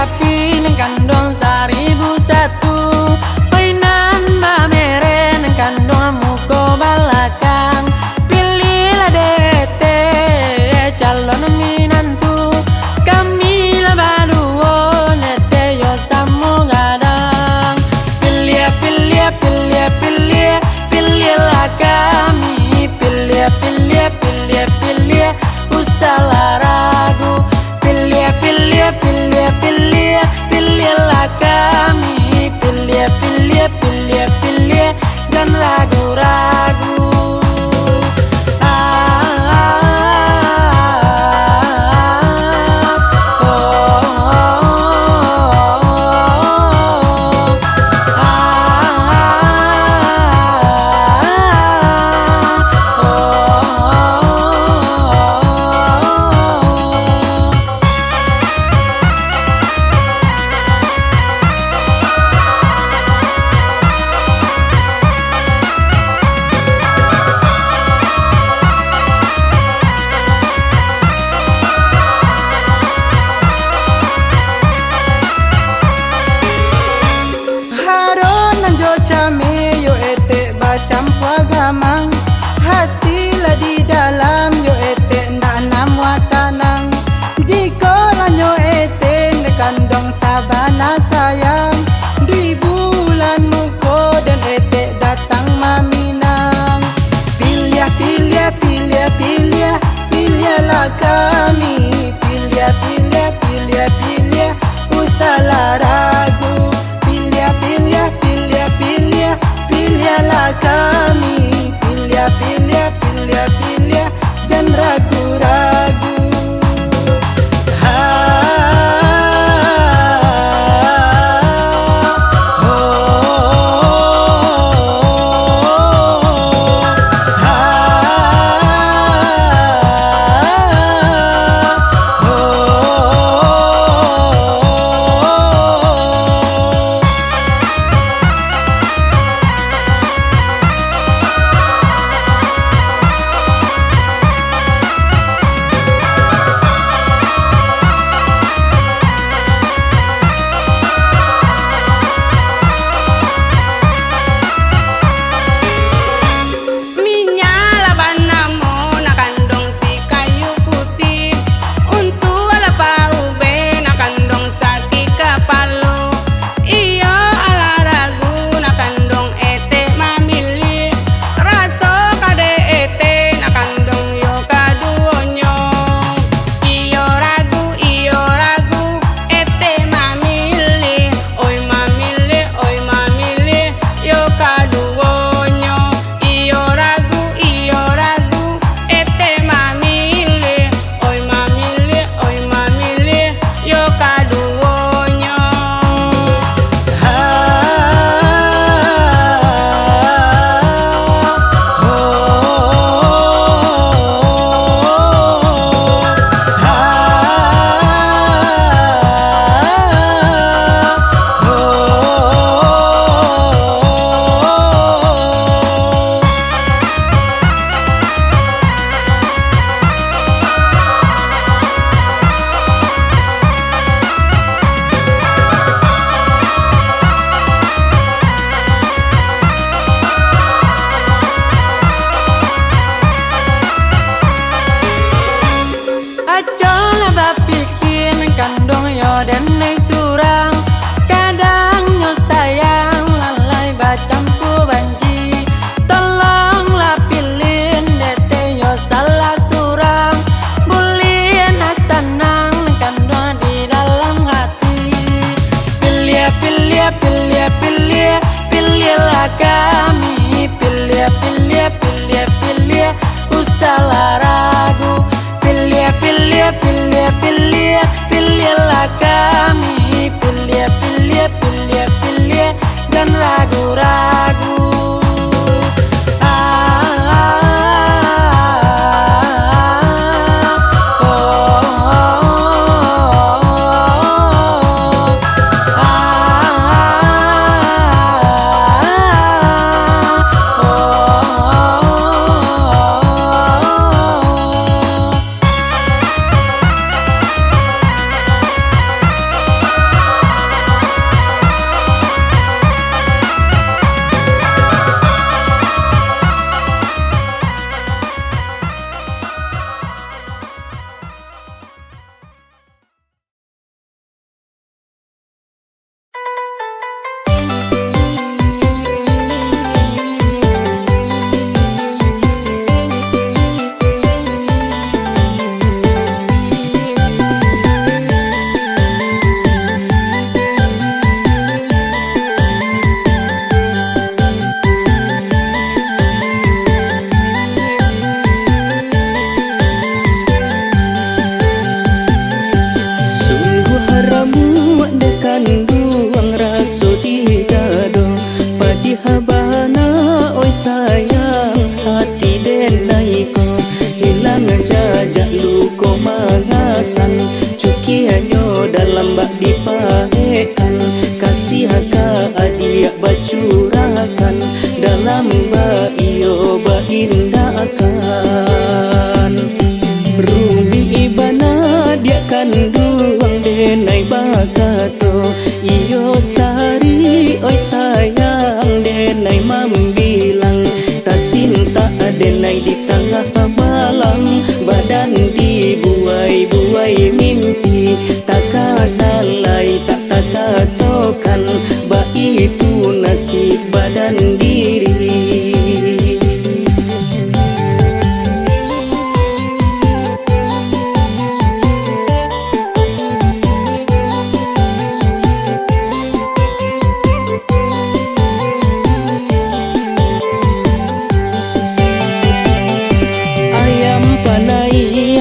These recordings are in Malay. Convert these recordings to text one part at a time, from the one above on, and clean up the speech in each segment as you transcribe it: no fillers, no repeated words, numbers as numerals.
api neng kandung 1001. Mainan mamere neng kandung muko balakang. Pilihlah DT calon minantu. Kami lah baduo nete yo samu gadang. Pilih pilih pilih pilih pilihlah kami. Pilih pilih pilih pilih usalah ragu. Pilih pilih pilih pilih pilihlah kami. Pilih pilih pilih pilih dan ragu-ragu. Came yo ete bacampu agamang. Hati lah di dalam yo ete ndak namwa tanang. Jika lanyo ete nekandong sabana sayang. Di bulan muko dan ete datang maminang. Pilih pilih pilih pilih pilihlah kami. Pilih pilih pilih pilih usalah ragu. Pilih pilih pilih pilih pilihlah kami. Pilih pilih pilih pilih jangan ragu-ragu. kanduang denai bakato iyo sari oi sayang denai mambilang tak cinta denai di tengah malam badan dibuai-buai mimpi tak kadalai tak takatokan ba itu nasib badan diri.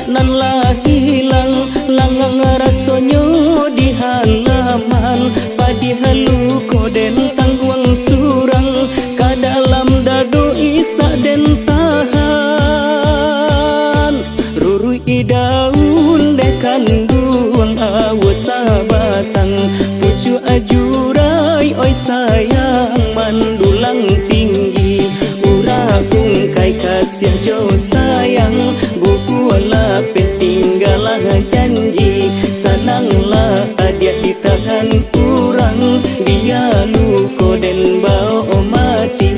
Nan lah hilang langang rasonyo di halaman padi halu koden tangguang surang ka dalam dado isa den tahan rurui daun dekan duang awasa batang pucu ajurai oi sayang mandulang tinggi urapung kai kasih jo sayang bukulah tinggalah janji sananglah dia di tangan kurang dia luko dan bau mati.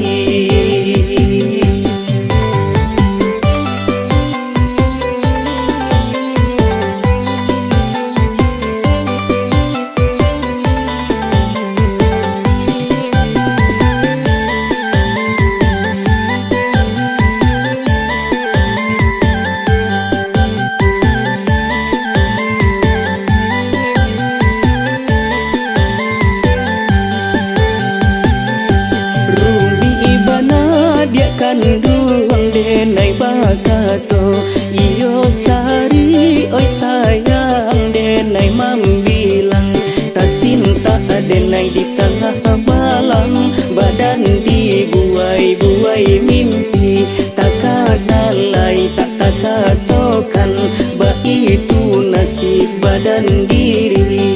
Kanduang denai bakato iyo sari oi sayang denai mambilang tak cinta denai di tengah malam badan dibuai-buai mimpi tak kadalai tak takatokan ba itu nasib badan diri.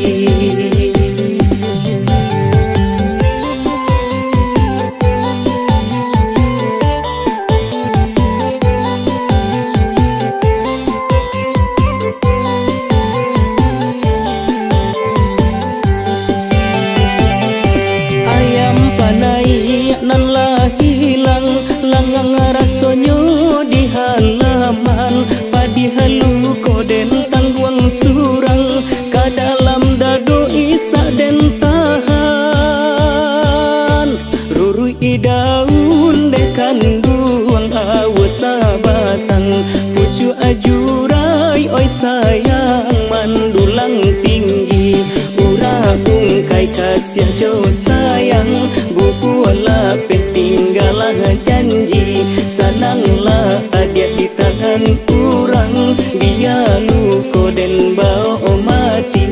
Nan lah hilang langang rasonyo di halaman padi halu koden tangguang surang ka dalam dado isa den tahan rurui daun dekan duang awasa batang pucu ajurai oi sayang mandulang tinggi urapung kai kasih jo sayang bukulah tinggalah janji sananglah dia di tangan kurang dia luko dan bau mati.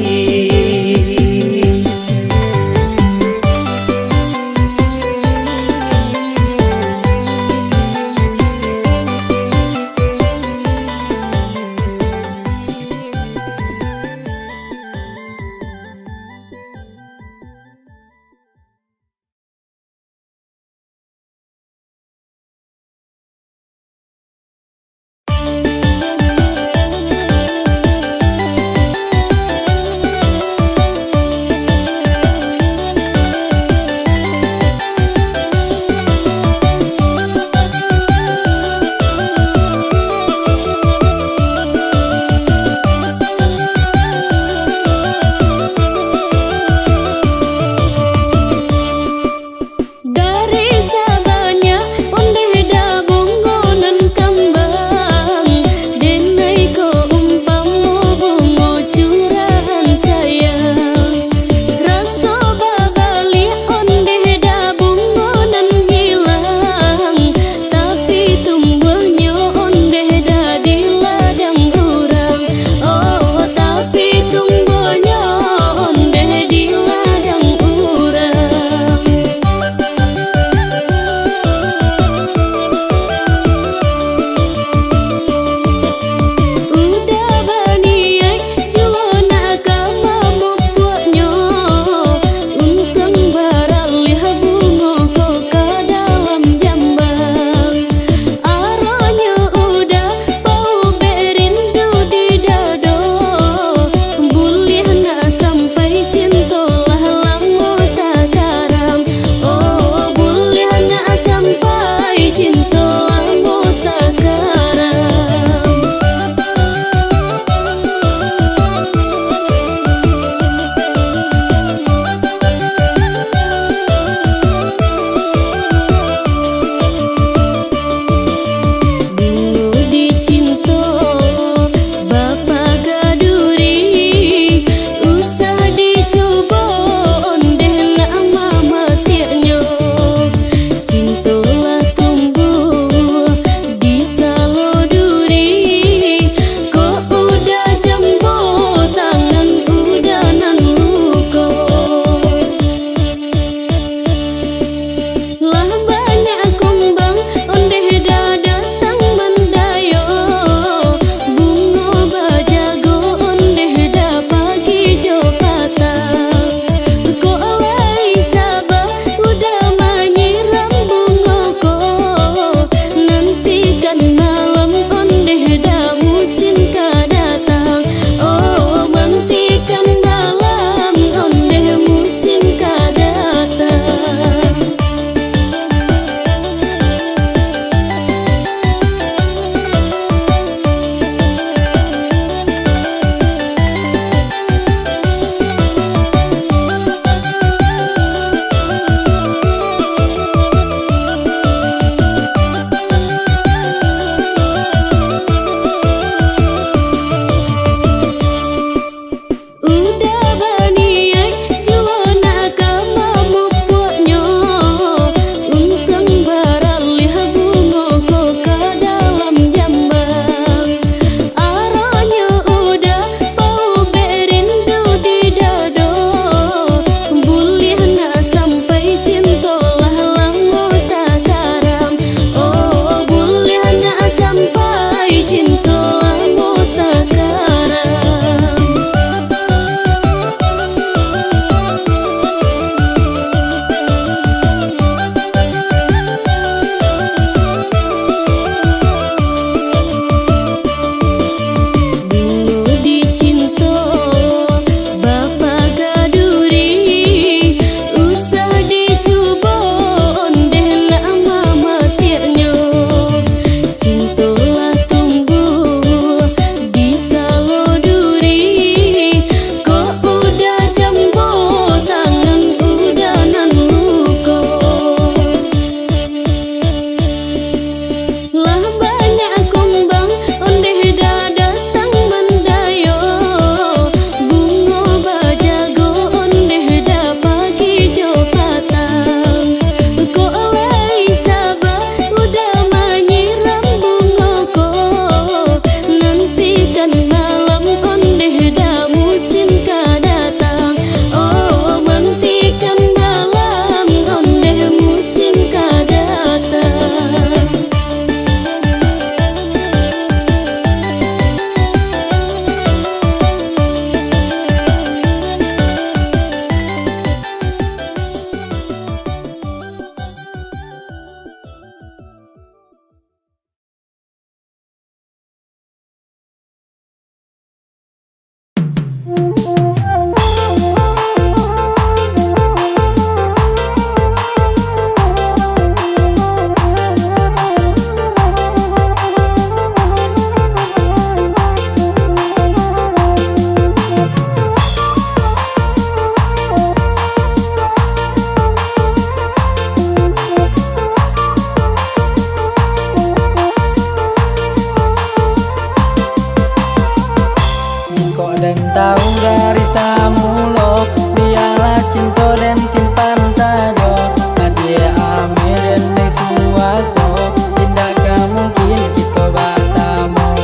dari samulo, biarlah cinta dan simpan saja. Nadia amirin di suaso, tidak mungkin kita bersama.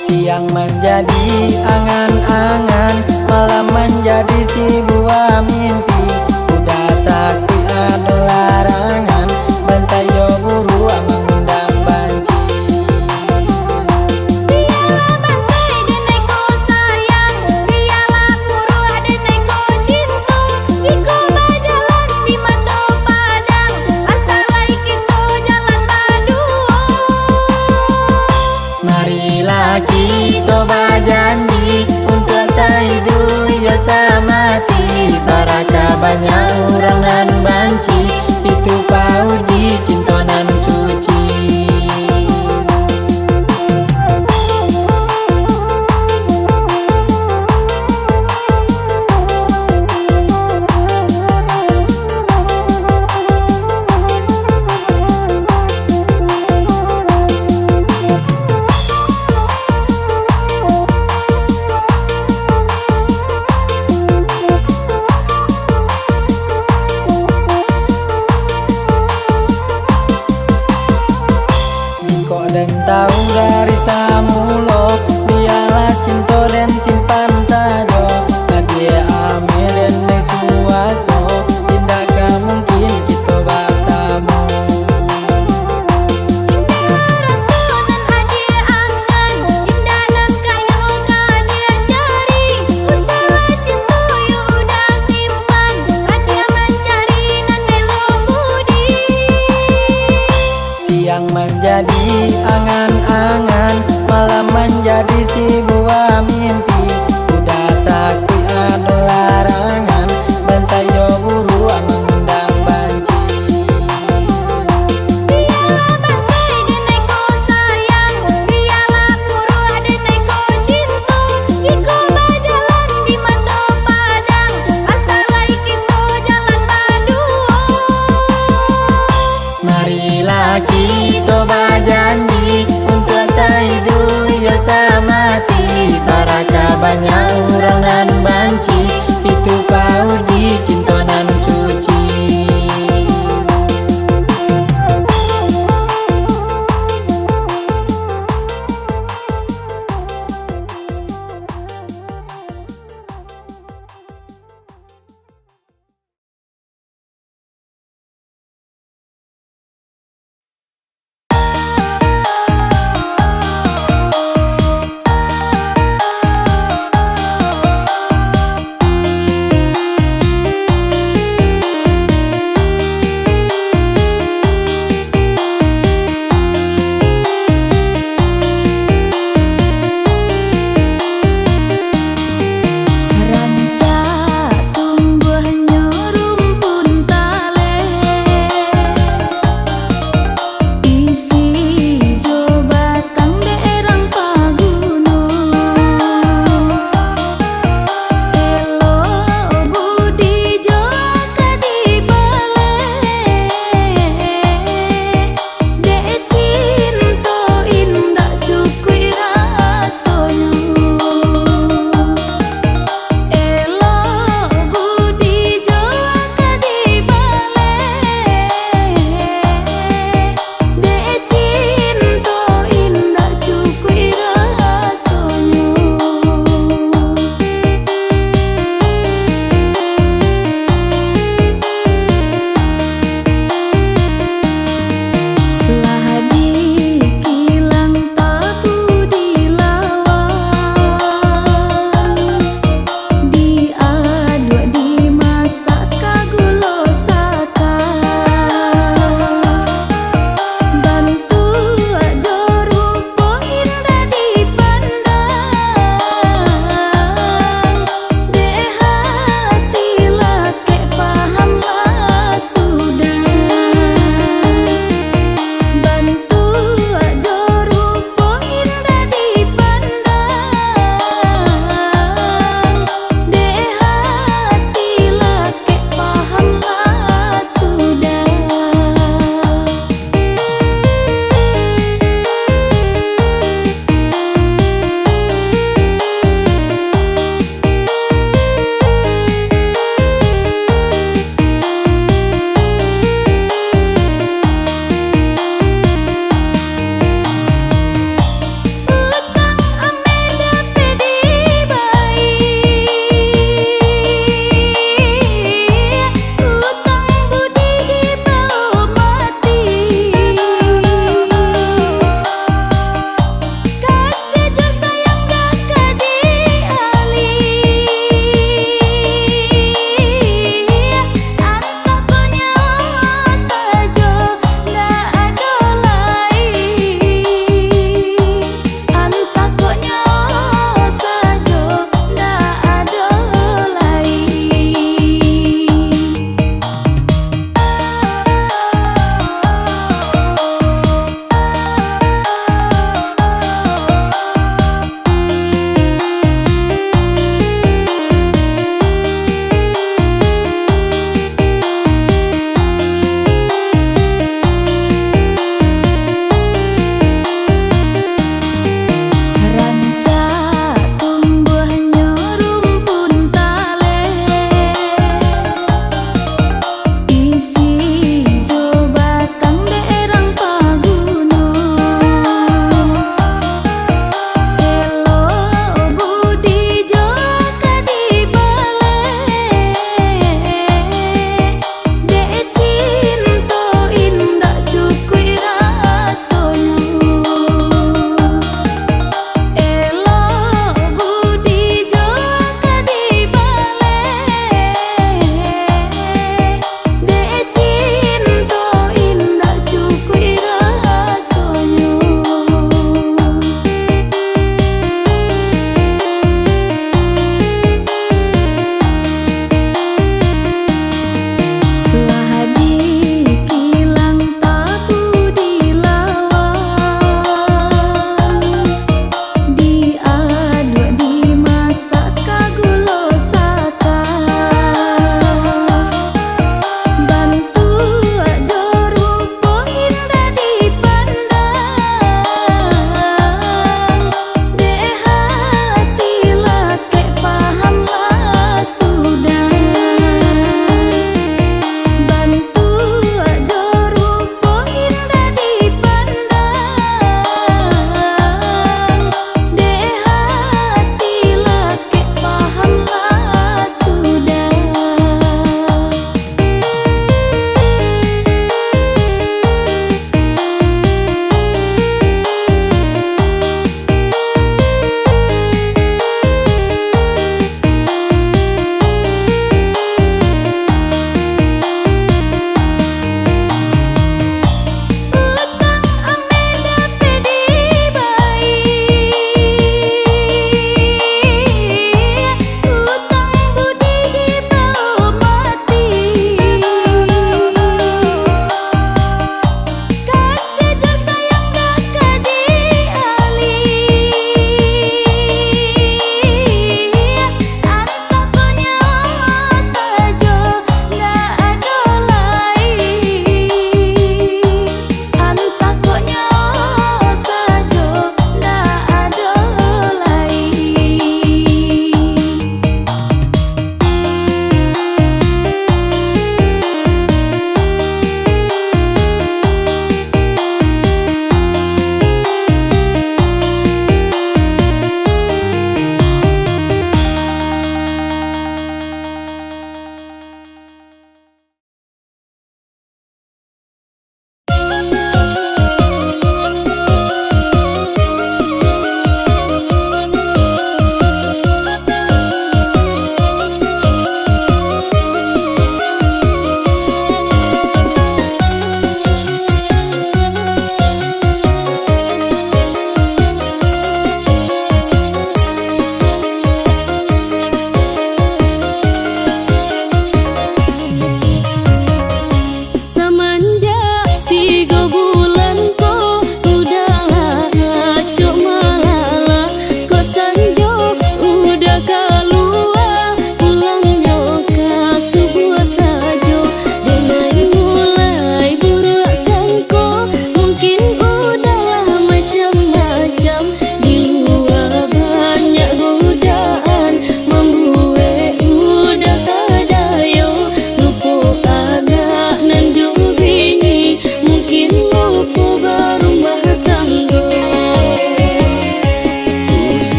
Siang menjadi angan-angan, malam menjadi sebuah mimpi. Udah takut ada larangan, bansayo buru mengundang banci. Biarlah bansai dan neko sayang, biarlah buru dan neko cinta. Kiko berjalan di mata padang, asalai kiko jalan berdua. Marilah kita berjanji untuk sehidup ya semati. Baraka banyak orang nan banci, itu pauji cinta nan suci. Kok dan tahu dari samulo, biarlah cinta dan simpan saja. Nadia amirin di suaso, tidak mungkin kita bersama. Siang menjadi angan-angan, malam menjadi sebuah mimpi. Udah takut ada larangan, bansayo buru mengundang banci. Biarlah bansai dan neko sayang, biarlah buru dan neko cinta. Kiko berjalan di mata padang, asalai kiko jalan berdua. Marilah kita berjanji untuk sehidup ya semati. Baraka banyak orang nan banci, itu pauji cinta nan suci.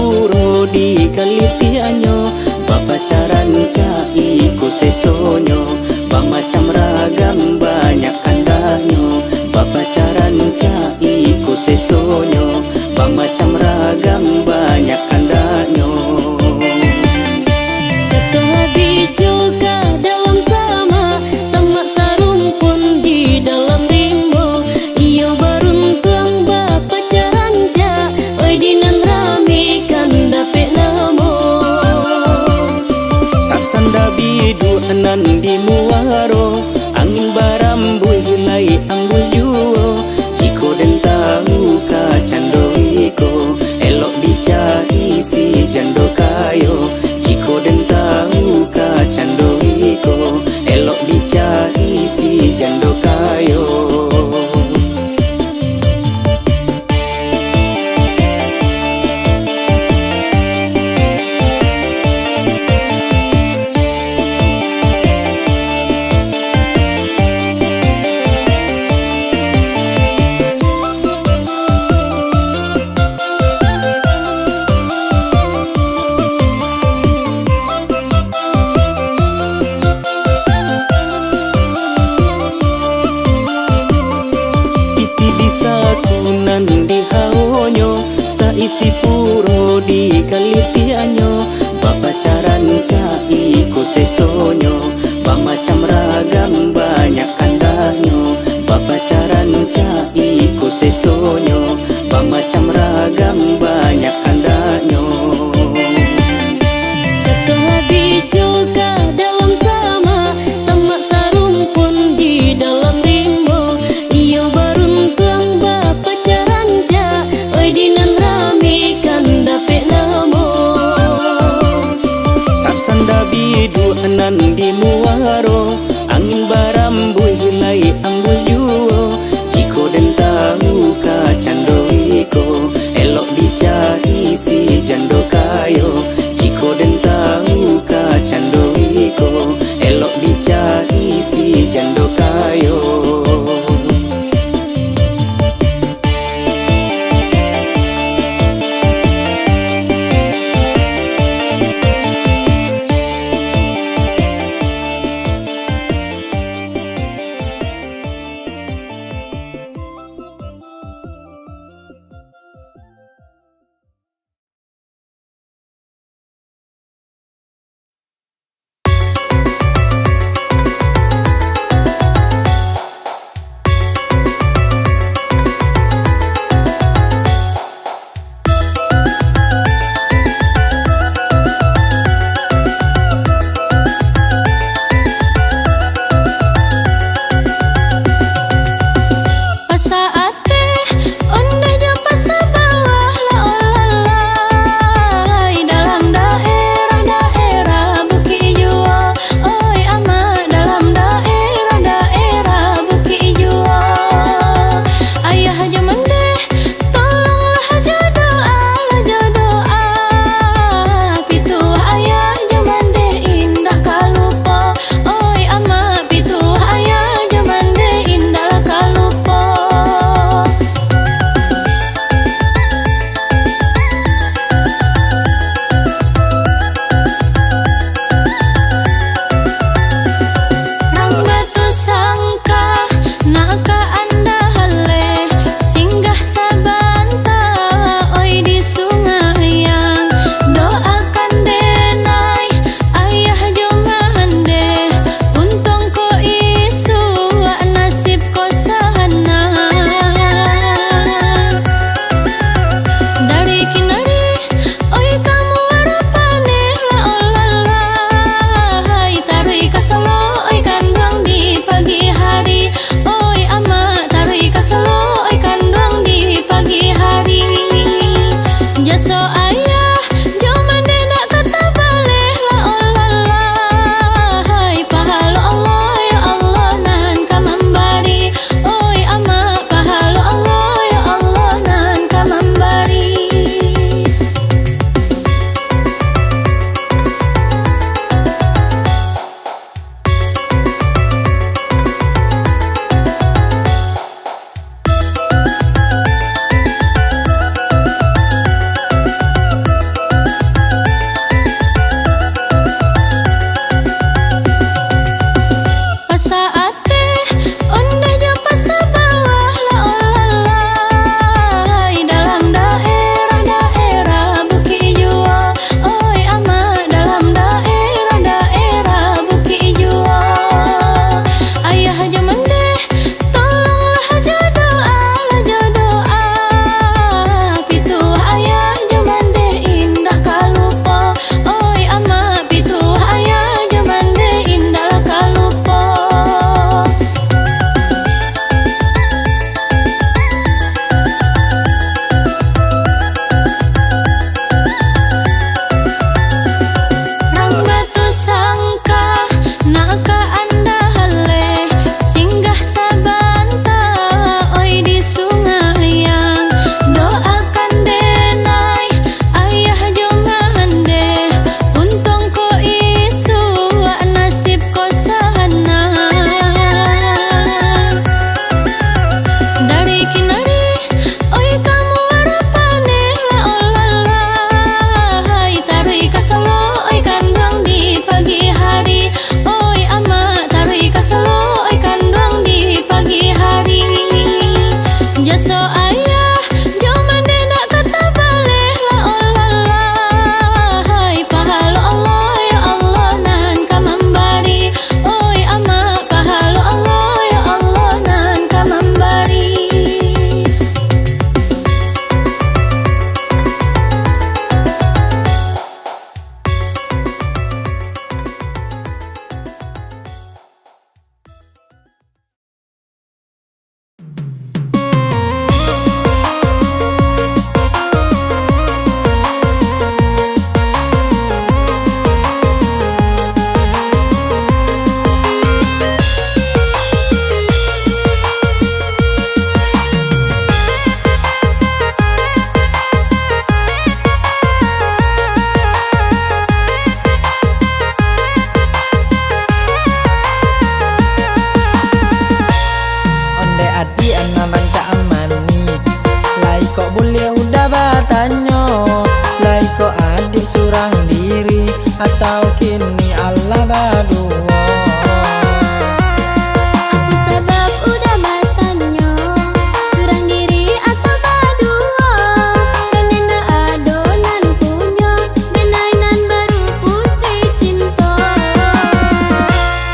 puro di kalitianyo, papacaran cai ku sesonyo, macam ragam banyak kandanyo, papacaran cai ku sesonyo, macam ragam banyak kandanyo. Ketua bijoga dalam sama, sama sarung pun di dalam rimbo. Iyo baruntuang bapa caranja, oi dinan rami kan dapet namo. Tasanda bidu anan di muaro, angin barambul hilai anggul juo. Jiko den tahu ka cando iko, elok dicari si jando kayo. Jiko den tahu ka cando iko, elok dicari si jando kayo. Di haonyo, saisi puro di kalitianyo, papacaran cai ku sesonyo, macam ragam banyak kandanyo, papacaran cai ku sesonyo, macam ragam banyak kandanyo. Ketua bijoga dalam sama, sama sarung pun di dalam rimbo. Iyo baruntuang bapa caranja, oi dinan rami kan dapet namo. atau kini Allah berdua. Apa sebab udah matanya surang diri atau berdua? Kenena adonan punya denainan baru putih cinta.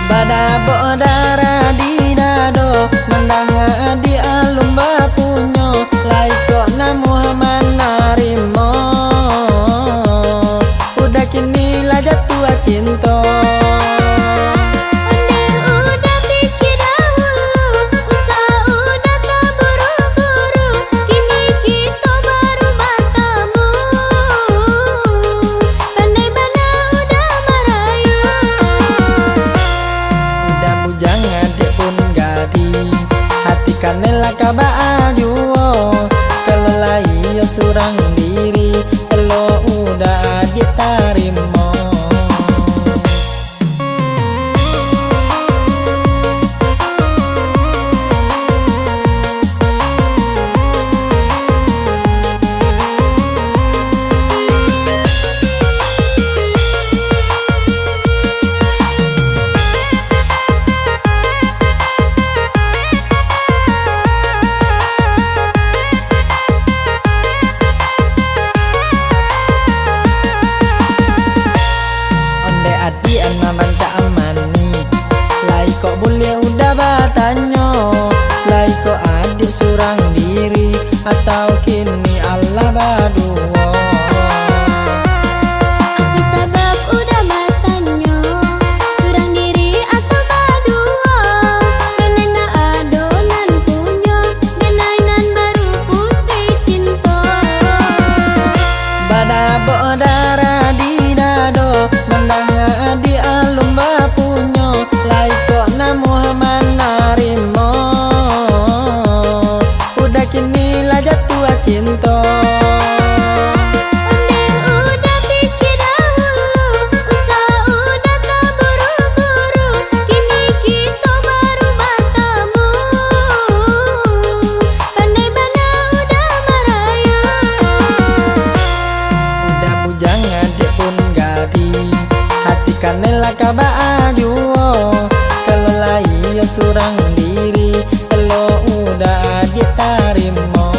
Bada bodara di dado mendanga di alum bapunyo laiko na Muhammad narimo udah kini lah jatuh cinta. Onde udah pikir dahulu, usaha udah tak buru-buru, kini kita baru bertemu. Pandai mana udah merayu. Udah bujang adik pun gadi hati kanela kabaa juo kalau lai yo surang diri lo udah adik tarimo. Onde adi anaman cak amani lai kok boleh udah batanyo lai kok adik surang diri atau kini Allah berdua. Apa sebab udah matanya surang diri atau berdua? Kenena adonan punya denainan baru putih cinta. Bada bodara di dado mendanga di alum bapunyo lai kok na Muhammad narimo udah kini lah jatuh cinta. Onde udah pikir dahulu, usaha udah tak buru-buru, kini kita baru bertemu. Pandai mana udah merayu. Udah bujang adik pun gadi hati kanela kabaa juo kalau lai yo surang diri lo udah adik tarimo.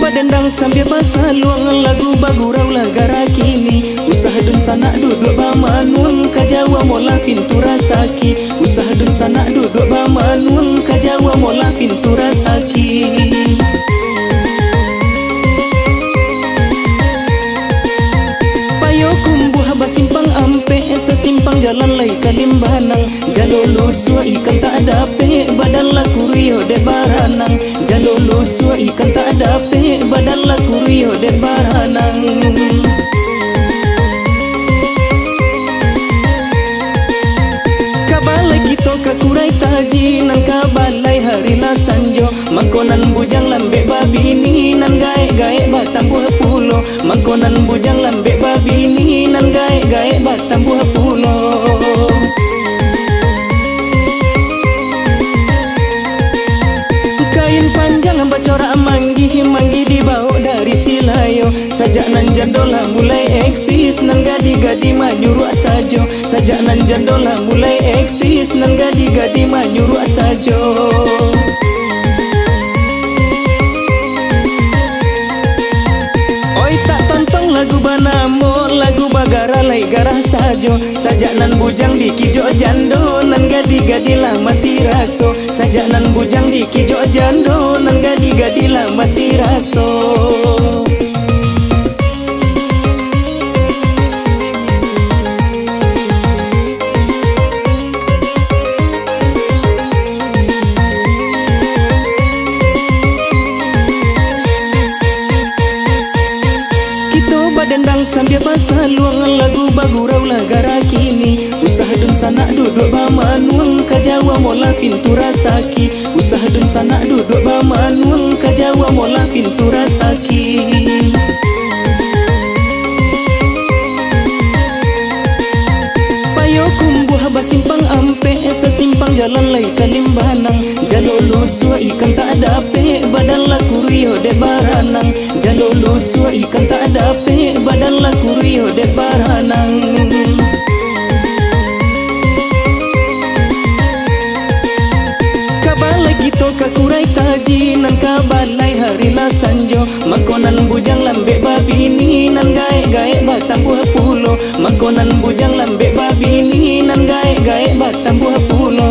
Dendang sambil basaluang lagu bagurau lagara kini usaha dun sana duduk bamanun kajawa mola pintu rasaki usaha dun sana duduk bamanun kajawa mola pintu rasaki. Payo kumbuh basimpang ampe sesimpang jalan lai kalimbanang jalolo sua ikan tak dape badan la kurio de baranang jalolo sua ikan tak dape badan la kurio de baranang. Kabalai kita kakurai taji nang kabalai hari la sanjo mangkonan bujang lambe babini nan gae-gae batam buah pulo mangkonan bujang lambe babini nan gae-gae batam buah pulo. Kain panjang bacora manggi dibawa dari silayo sajak nan jandola mulai eksis nan gadi-gadi manyuru sajo sajak nan jandola mulai eksis nan gadi-gadi manyuru sajo. Oi tak tontong lagu banamo lagu bagara lai garah sajo sajak nan bujang di kijo jando nan gadi-gadi lah mati raso sajak nan bujang di kijo jando nan gadi-gadi lah mati raso. sambil pasaluang lagu bagurau lagara kini. Usaha dun sanak duduk bamanung kajawa mola pintu rasaki. Usaha dun sanak duduk bamanung kajawa mola pintu rasaki. Payo kumbuh basimpang ampe sesimpang jalan lai kalimbanang. Jalo lusua ikan tak ada pe badan laku rio de baranang. Jalo lusua ikan tak ada pe badan laku rio de baranang. Kabalai gitu kakurai taji nan kabalai hari la sanjo. Mangkonan bujang lambe babini nan gae-gae batam buah pulo. Mangkonan bujang lambe babini nan gae-gae batam buah pulo.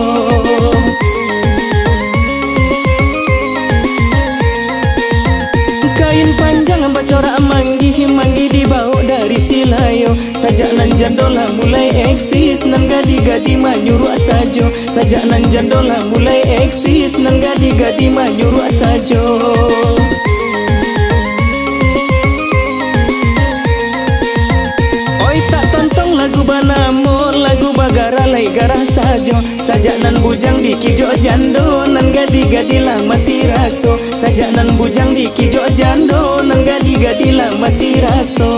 Kain panjang bacorak manggi dibawa dari Silayo. Sajak nan jandola mulai eksis nan gadi-gadi manyuruh sajo. Sajak nan jandola mulai eksis nan gadi-gadi manyuruh sajo. Oi tak tontong lagu banamo lagu bagara lai garah sajo. Sajak nan bujang di kijo jando nan gadi-gadi lah mati raso. Sajak nan bujang di kijo jando nan gadi-gadi lah mati raso.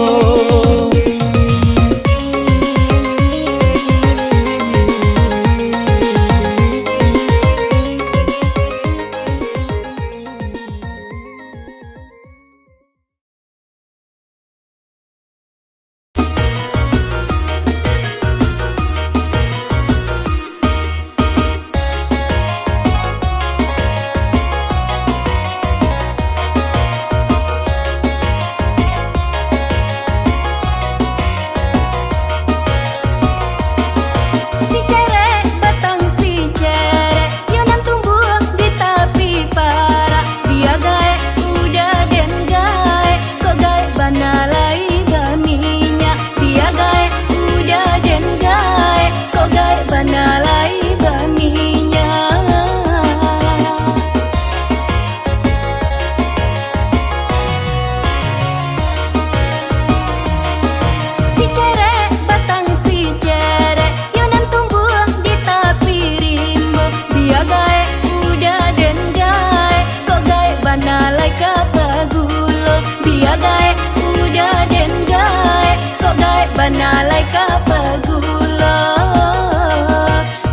Banalai kapagula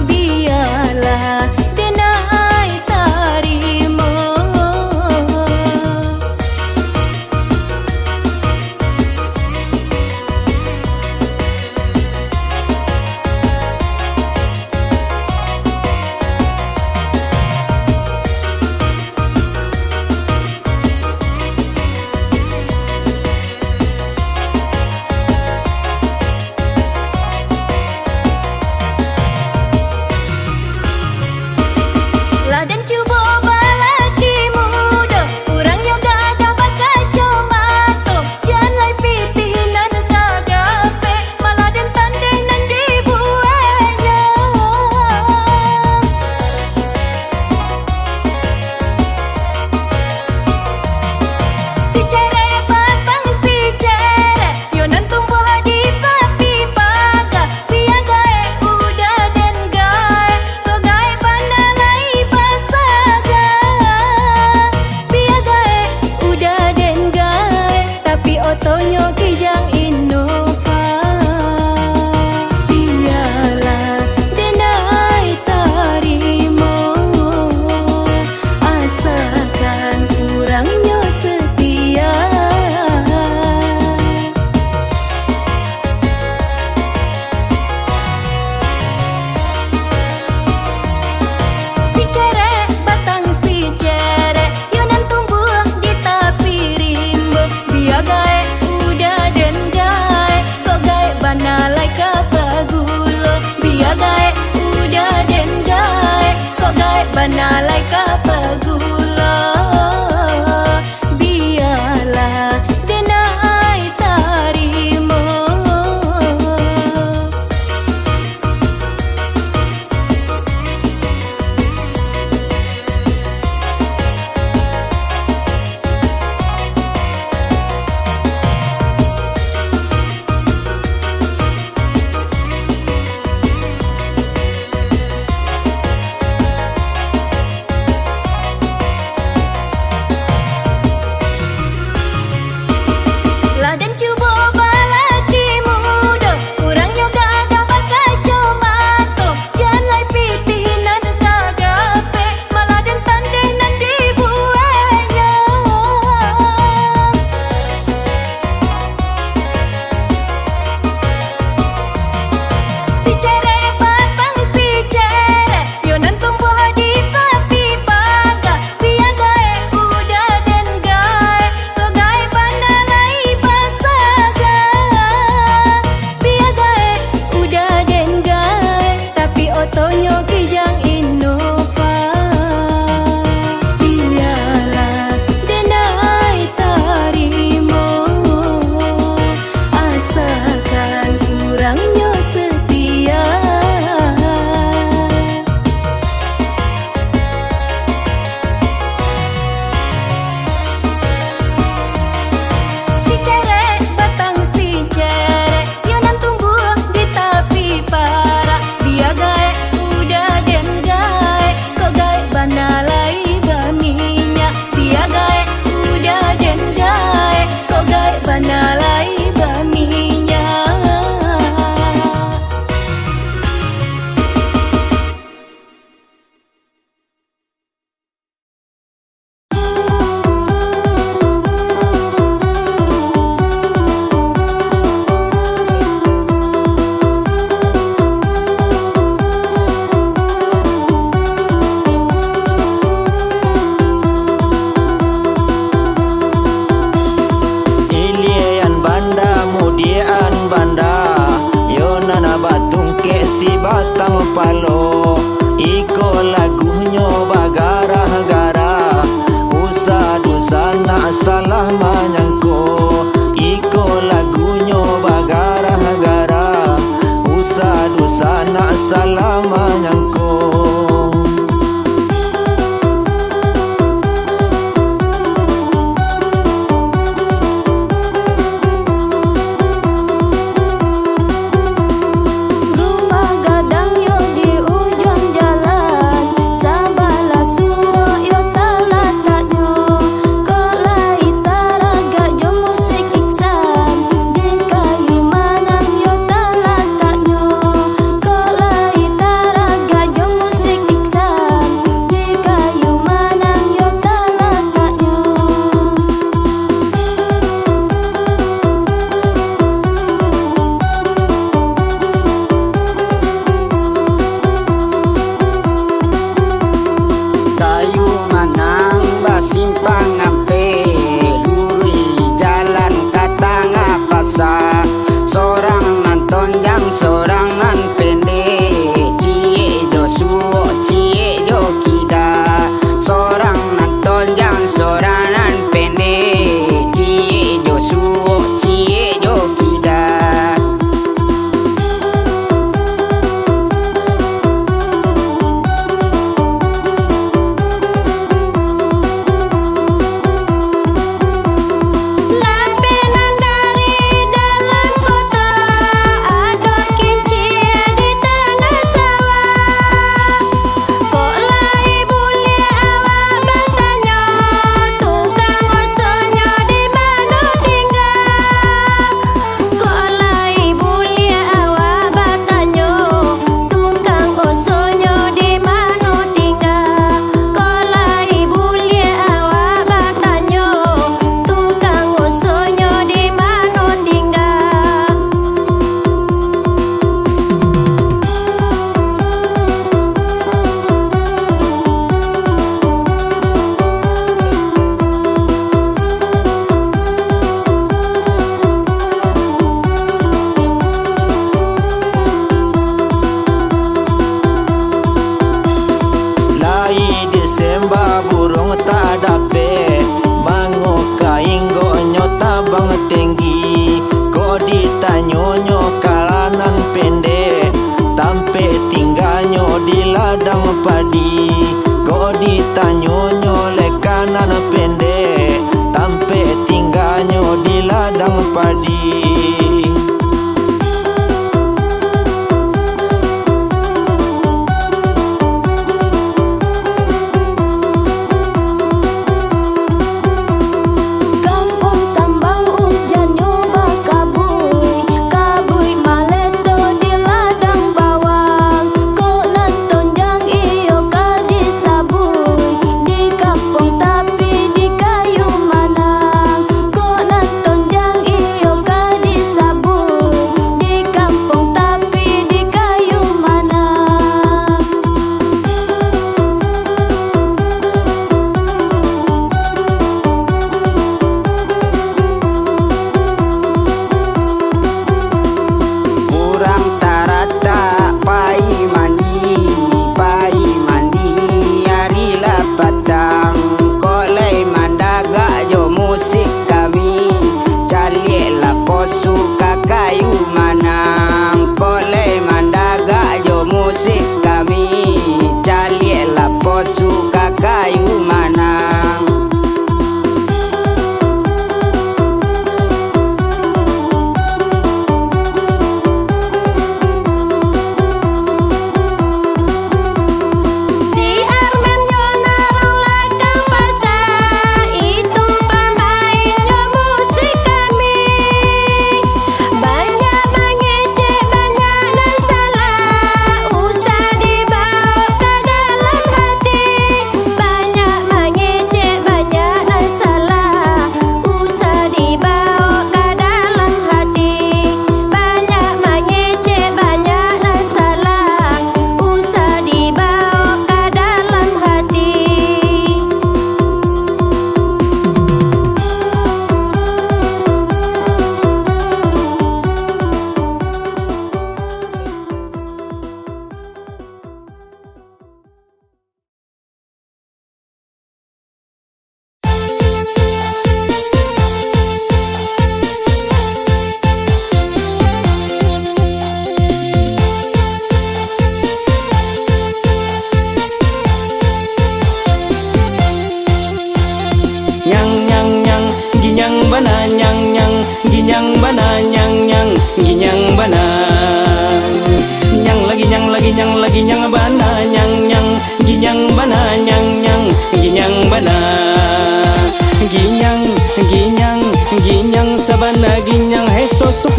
biarlah denai tarimo. Banalai kapagula biarlah denai tarimo. selamanya ko. Rumah gadang yo di ujung jalan, sabalah suo yo talataknyo. Kolai taraga jo musik iksan, di kayu manang yo talataknyo. Kolai taraga jo musik iksan, di kayu manang yo talataknyo. Kayu manang basimpang ampe, duri jalan katanga pasa. Sorang nonton jang sorang nan pendek, cie jo suo cie jo kida. Sorang nonton jang sorang nan pendek, cie jo suo cie jo kida. Lampinan dari dalam kota, ada kincir di tengah sawah. Kok lai bule awak bertanya, tukang osonyo di mana tinggal? Kok lai bule awak bertanya, tukang osonyo di mana tinggal? Kok lai bule awak bertanya, tukang osonyo di mana tinggal? Lai Desember burung tak dapat mango kainggo nyota bang tinggi. Ko ditanyonyo kalanan pendek, tampe tinggalnyo di ladang padi. Ko ditanyonyo lekanan pendek, tampe tinggalnyo di ladang padi. Kampung tambang hujan nyoba kabui, kabui maleto di ladang bawang. Kok nonton jang iyo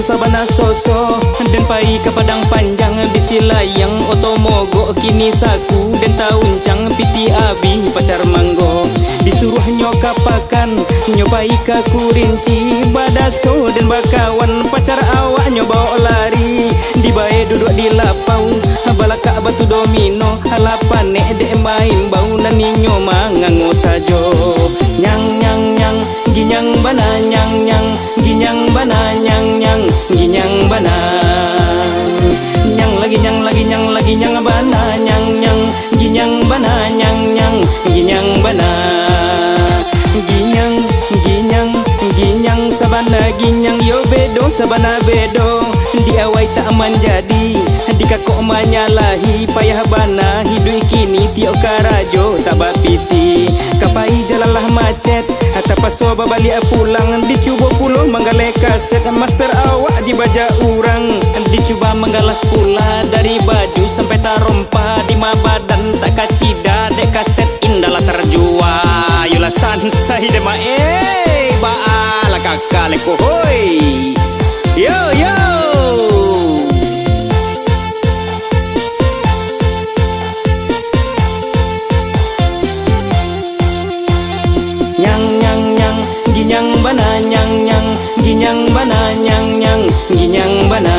sabana soso dan pai ke padang panjang bisi layang otomogo kini saku dan tauncang piti abi pacar manggo disuruh nyokapakan nyobai ka kurinci badaso dan bakawan pacar awak nyoba lari di bae duduk di lapau balaka batu domino halapan nek dek main bau naninyo mangango sajo nyang nyang nyang ginyang bana nyang nyang ginyang bana nyang nyang ginyang bana nyang lagi nyang lagi nyang lagi nyang bana nyang nyang ginyang bana nyang nyang ginyang bana ginyang ginyang ginyang sabana ginyang yo bedo sabana bedo diawai tak menjadi dikakok manyalahi payah bana hidup kini tiok karajo tak bapiti kapai jalalah macet tapaso babalik pulang dicuba pulau menggalai kaset master awak dibaja urang dicuba menggalas pula dari baju sampai tarompa di badan tak kacida dek kaset indalah terjua yola sansai dema baala kakale kohoi yo yo ginyang bana nyang nyang ginyang bana nyang nyang ginyang bana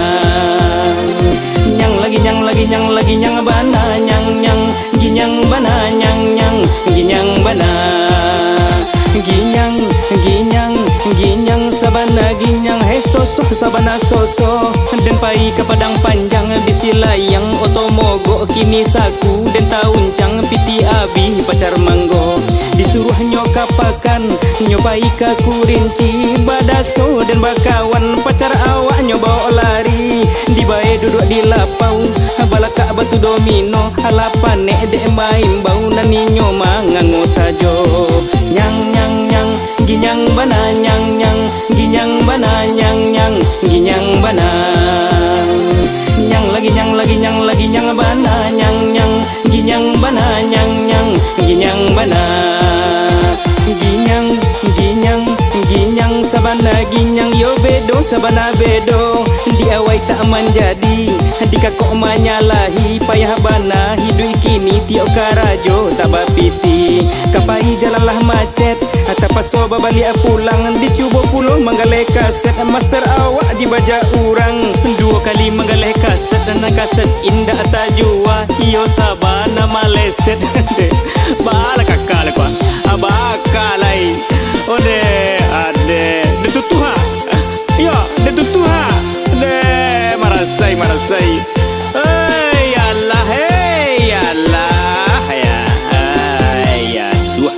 nyang lagi nyang lagi nyang lagi nyang bana nyang nyang ginyang bana nyang nyang ginyang bana ginyang ginyang ginyang sabana ginyang he sosok sabana soso dan pai ke padang panjang bisi layang otomogo kini saku dan tauncang piti abi pacar manggo disuruh nyokapakan nyobai ka kurinci badaso dan bakawan pacar awak nyoba lari di bae duduk di lapau balaka batu domino halapan nek dek main bau naninyo mangango sajo nyang nyang nyang ginyang bana nyang nyang ginyang bana nyang nyang ginyang bana nyang lagi nyang lagi nyang lagi nyang bana nyang nyang ginyang bana nyang nyang ginyang bana ginyang ginyang ginyang sabana ginyang yo bedo sabana bedo diawai tak menjadi dikakok manyalahi payah bana hidup kini tiok karajo tak bapiti kapai jalalah macet tapaso babalik pulang dicuba pulau menggalai kaset master awak dibaja urang dua kali menggalai kaset dan kaset indah tak jua yo sabana maleset bala kakal kwa abakalai ode ade de tutuha yo de tutuha de marasai marasai hey Allah hey Allah ya ya dua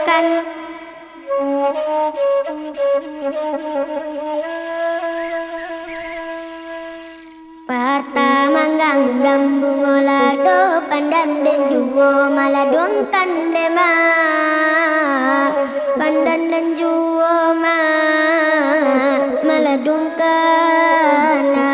makan. Patah manggang gambung olado pandan dan juo maladong kandema. Pandan dan juo maladong kananoy.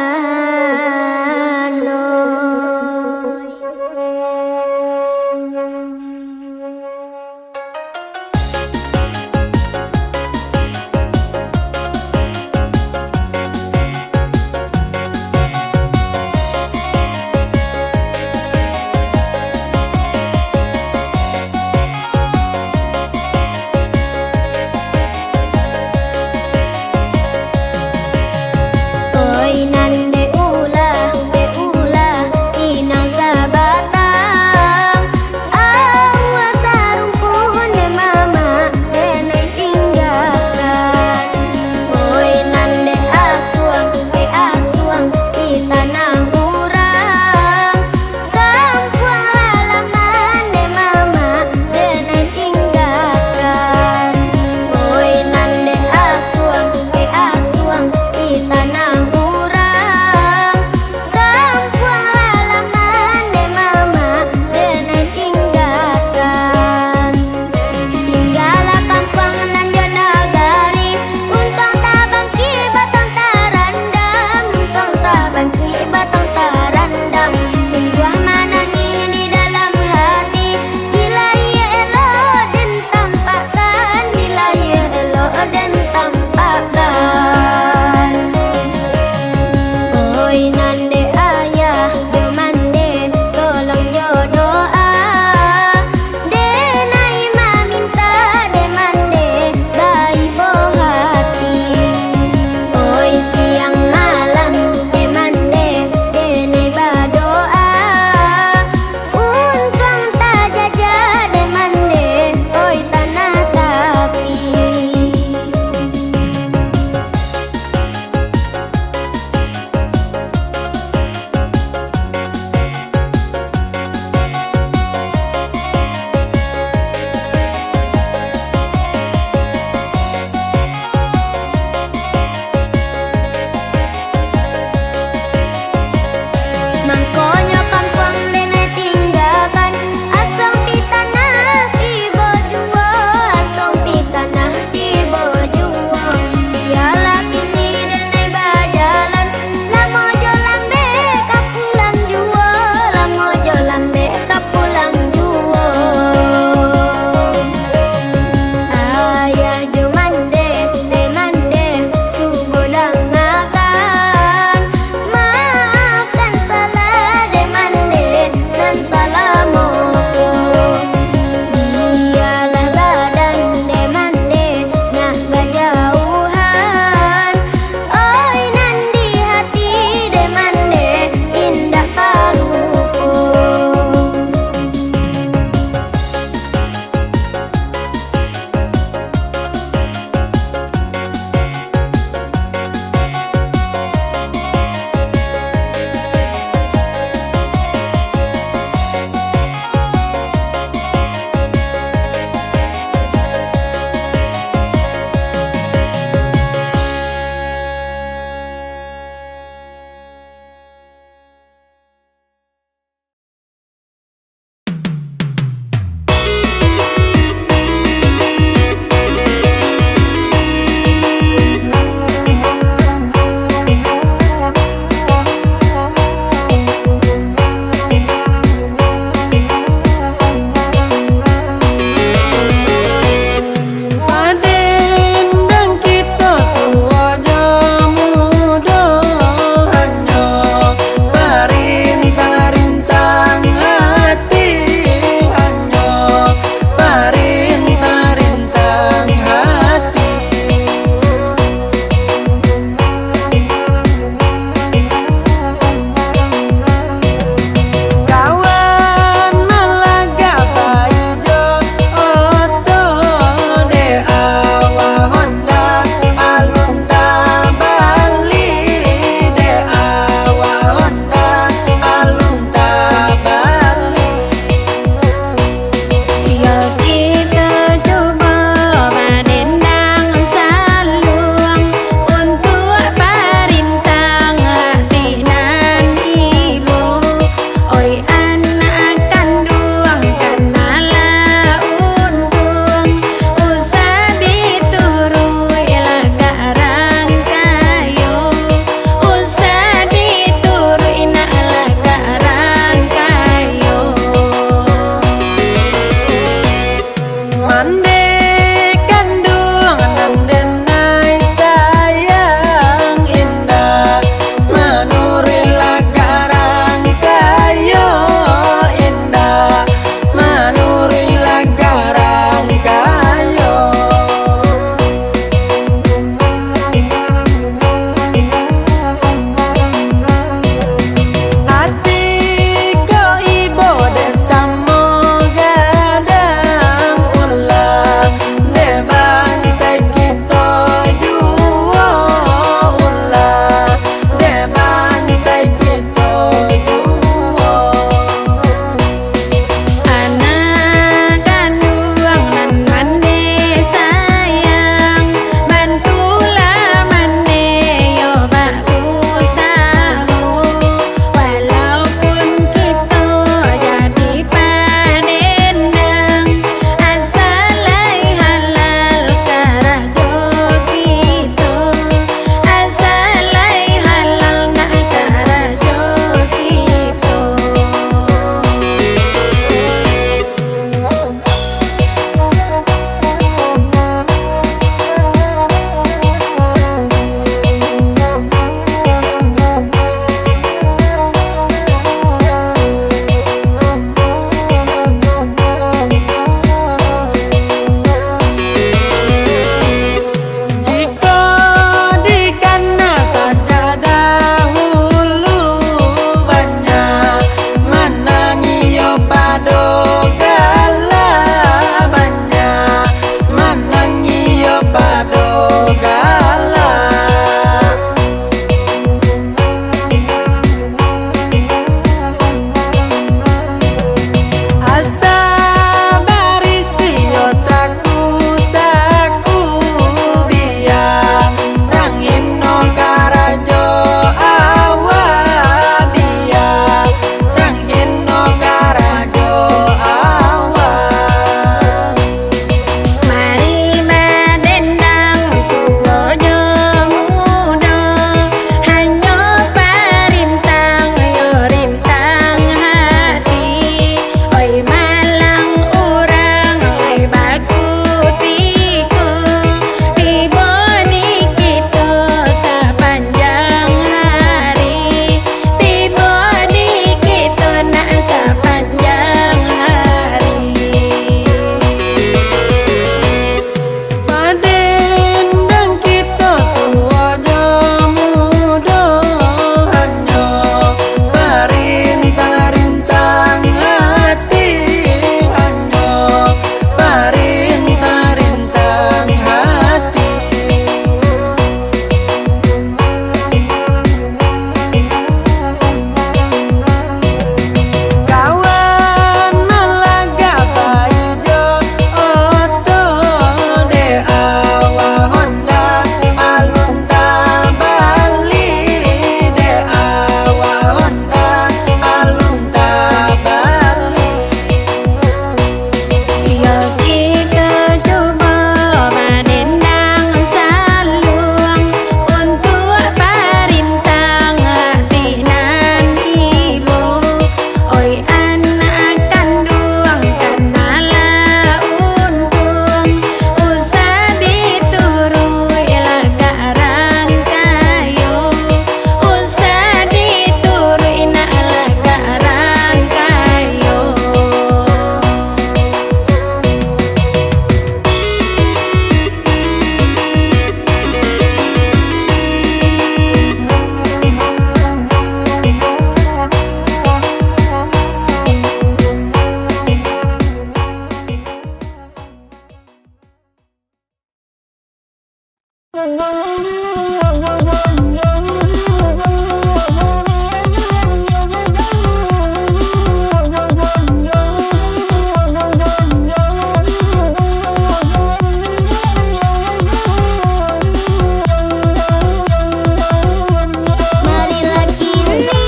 Marilah kini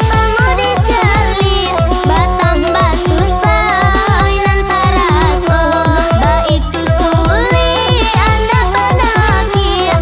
sama dicali, batambah susah nantara so. Ba itu sulit anda panaki,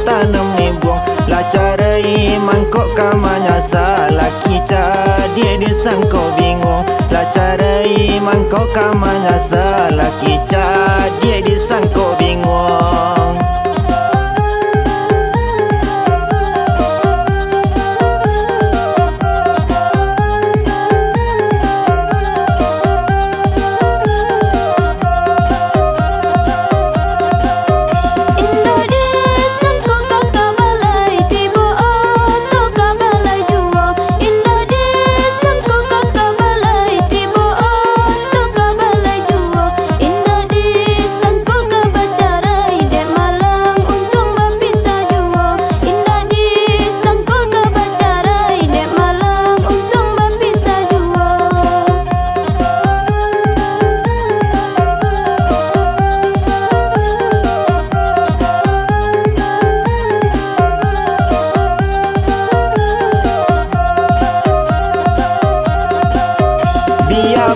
tanam ni buang la carai mangkok kamanya salaki dia disangko bingung la carai mangkok kamanya salaki dia disangko bingung.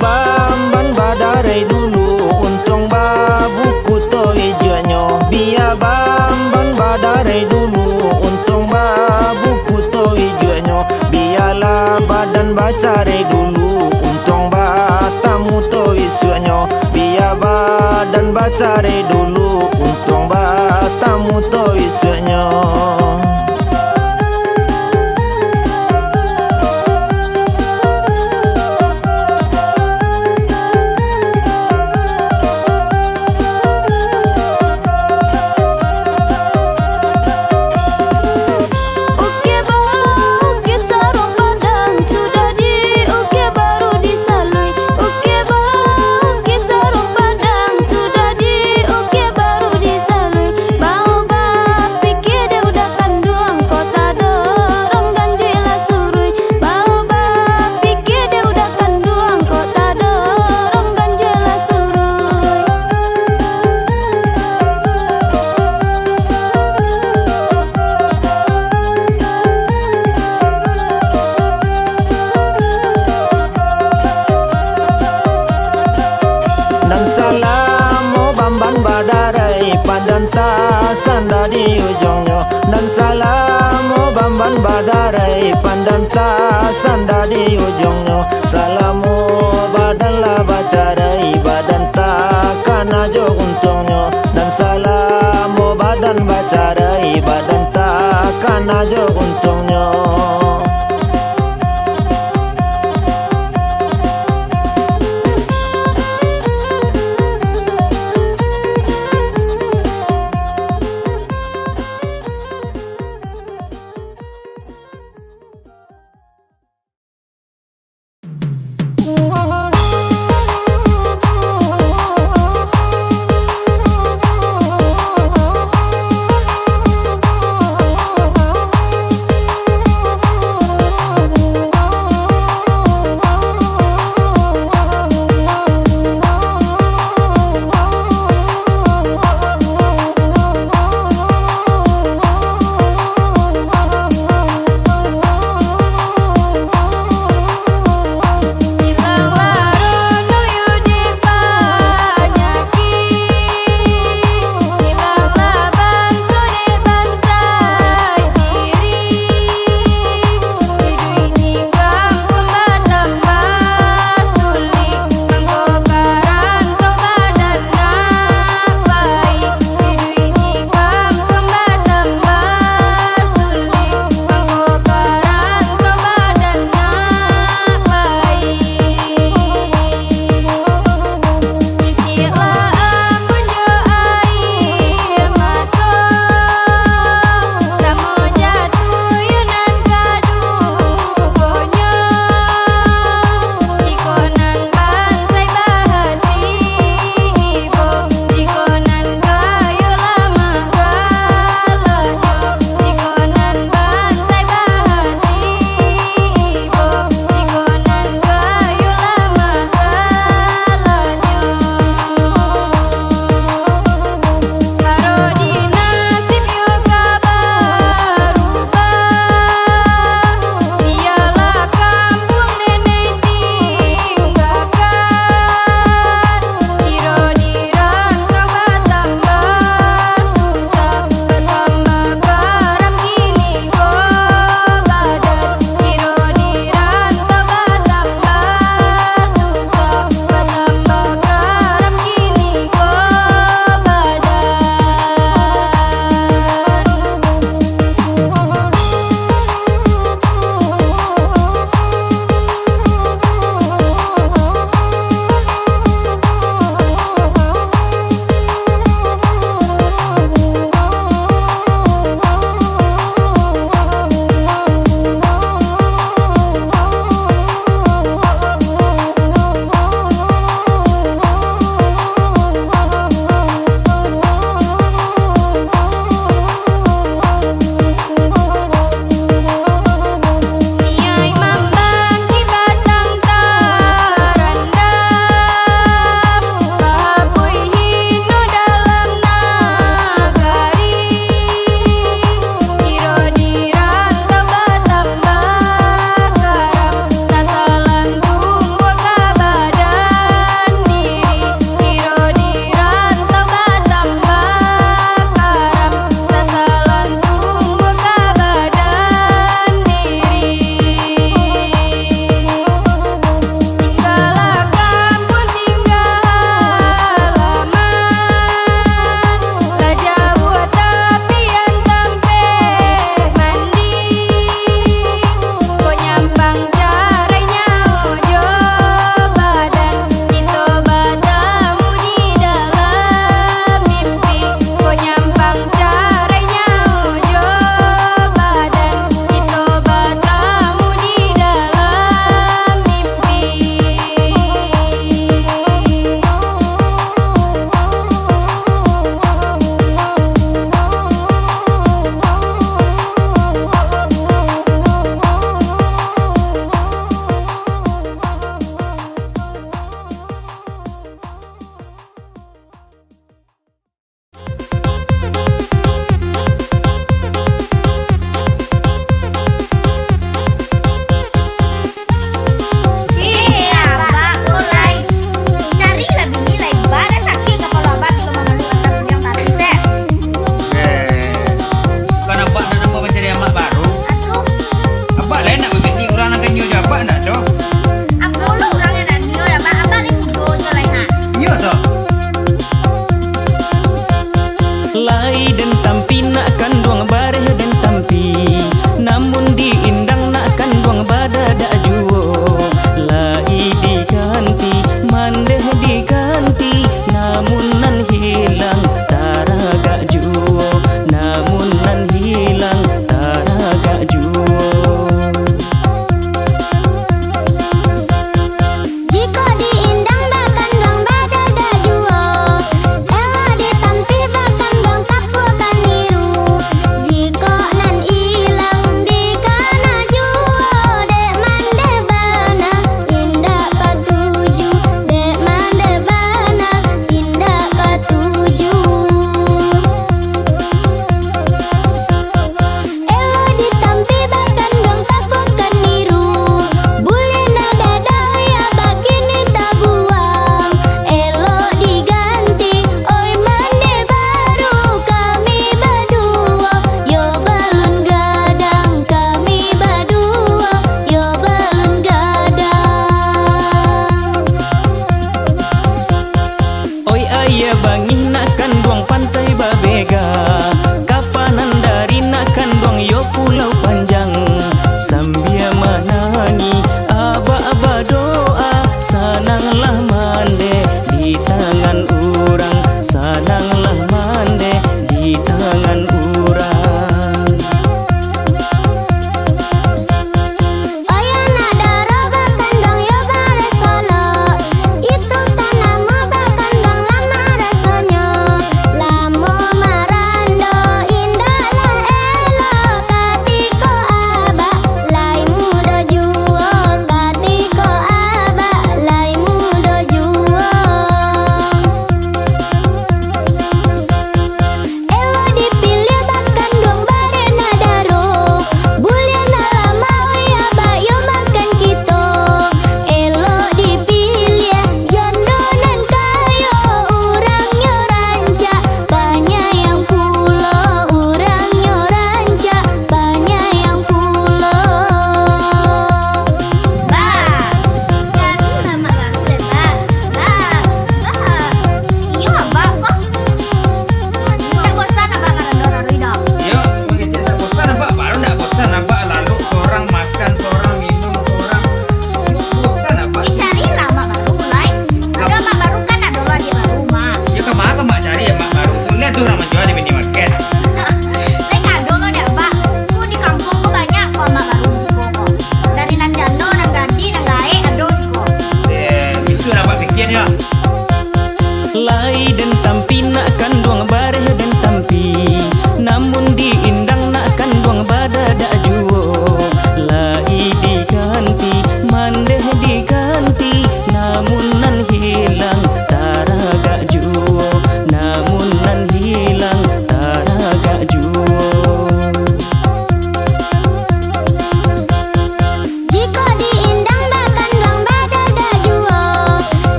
Bamban badarai dulu untung babuku to hijaunya. Biar bamban badarai dulu untung babuku to hijaunya. Biarlah badan bacarai dulu untung batamu to isunya. Biar badan bacarai dulu untung batamu to isunya. Badarai padan ta sanda di ujungnya dan salam bamban badarai pandan ta sanda di ujungnya salamu badan la bacarai badan ta kana jo untungnya dan salamu badan bacarai badan ta kana jo untungnya. wangi